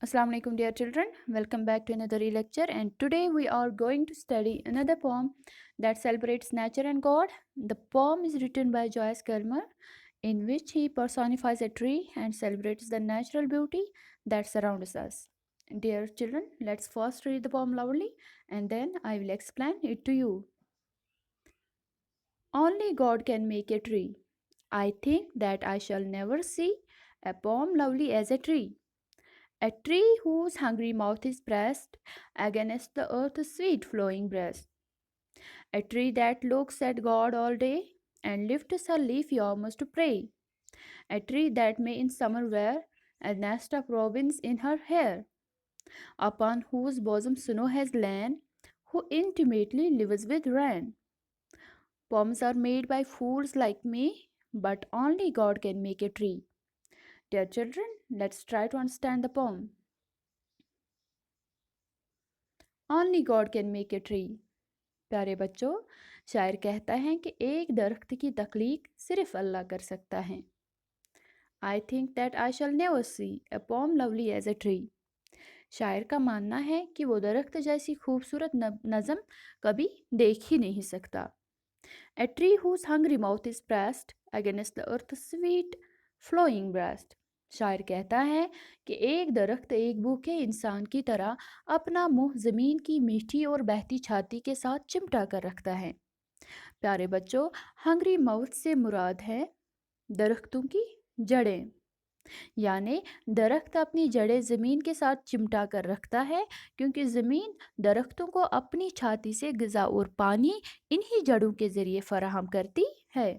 Assalamu alaikum dear children, welcome back to another lecture, and today we are going to study another poem that celebrates nature and God. The poem is written by Joyce Kilmer, in which he personifies a tree and celebrates the natural beauty that surrounds us. Dear children, let's first read the poem loudly and then I will explain it to you. Only God can make a tree. I think that I shall never see a poem lovely as a tree. A tree whose hungry mouth is pressed against the earth's sweet flowing breast. A tree that looks at God all day and lifts her leafy arms to pray. A tree that may in summer wear a nest of robins in her hair, upon whose bosom snow has lain, who intimately lives with rain. Poems are made by fools like me, but only God can make a tree. Dear children, let's try to understand the poem. Only God can make a tree. प्यारे बच्चों, शायर कहता है कि एक दरख्त की तख्लीक सिर्फ अल्लाह कर सकता है. I think that I shall never see a poem lovely as a tree. शायर का मानना है कि वो दरख्त जैसी खूबसूरत नज़म कभी देख ही नहीं सकता. A tree whose hungry mouth is pressed against the earth's sweet flowing breast. शायर कहता है कि एक दरख्त एक भूखे इंसान की तरह अपना मुंह ज़मीन की मीठी और बहती छाती के साथ चिमटा कर रखता है. प्यारे बच्चों, हंग्री माउथ से मुराद है दरख्तों की जड़ें. यानी दरख्त अपनी जड़ें ज़मीन के साथ चिमटा कर रखता है, क्योंकि ज़मीन दरख्तों को अपनी छाती से ग़िज़ा और पानी इन्हीं जड़ों के ज़रिए फराहम करती है.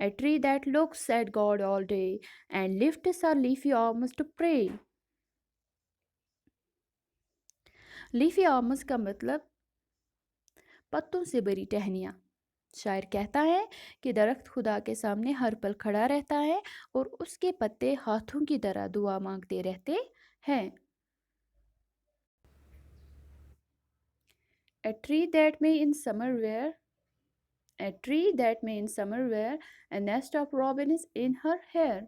A tree that looks at God all day and lifts her leafy arms to pray. Leafy arms का मतलब पत्तों से भरी टहनियाँ. शायर कहता है कि दरख्त खुदा के सामने हर पल खड़ा रहता है और उसके पत्ते हाथों की तरह दुआ मांगते रहते हैं. A tree that may in summer wear a nest of robins in her hair.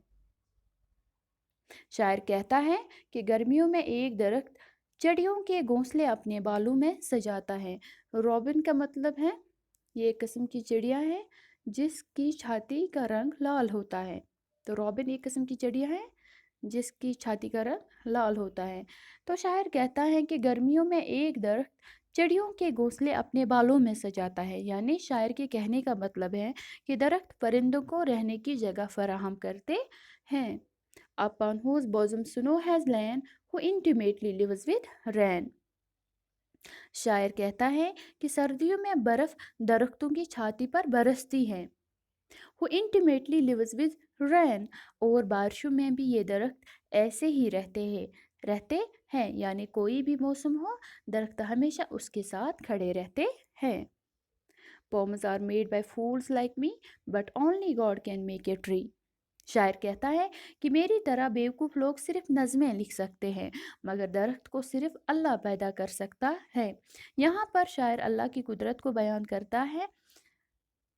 शायर कहता है कि गर्मियों में एक दरख्त चिड़ियों के घोंसले अपने बालों में सजाता है. रॉबिन का मतलब है ये एक किस्म की चिड़िया है जिसकी छाती का रंग लाल होता है. तो रॉबिन एक किस्म की चिड़िया है जिसकी छाती का रंग लाल होता है. तो शायर कहता है कि गर्मियों में एक दरख्त चिड़ियों के घोंसले अपने बालों में सजाता है. यानी शायर के कहने का मतलब है कि दरख्त परिंदों को रहने की जगह फराहम करते हैं. Upon whose bosom snow has lain, who intimately lives with rain. शायर कहता है कि सर्दियों में बर्फ़ दरख्तों की छाती पर बरसती है. Who intimately lives with rain. और बारिशों में भी ये दरख्त ऐसे ही रहते हैं. यानी कोई भी मौसम हो, दरख्त हमेशा उसके साथ खड़े रहते हैं. Poems are made by fools like me, but only God can make a tree. शायर कहता है कि मेरी तरह बेवकूफ़ लोग सिर्फ नज़में लिख सकते हैं, मगर दरख्त को सिर्फ अल्लाह पैदा कर सकता है. यहाँ पर शायर अल्लाह की कुदरत को बयान करता है.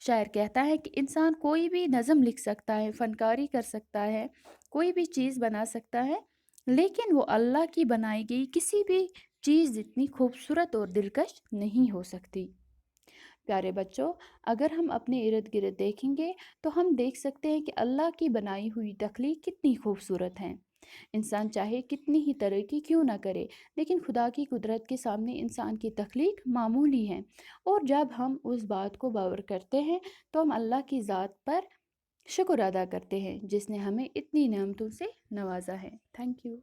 शायर कहता है कि इंसान कोई भी नज़म लिख सकता है, फ़नकारी कर सकता है, कोई भी चीज़ बना सकता है, लेकिन वो अल्लाह की बनाई गई किसी भी चीज़ जितनी खूबसूरत और दिलकश नहीं हो सकती. प्यारे बच्चों, अगर हम अपने इर्द गिर्द देखेंगे तो हम देख सकते हैं कि अल्लाह की बनाई हुई तख्लीक कितनी खूबसूरत है. इंसान चाहे कितनी ही तरक्की क्यों ना करे, लेकिन खुदा की कुदरत के सामने इंसान की तख्लीक मामूली है. और जब हम उस बात को बावर करते हैं तो हम अल्लाह की ज़ात पर शुक्र अदा करते हैं जिसने हमें इतनी नेमतों से नवाजा है. Thank you.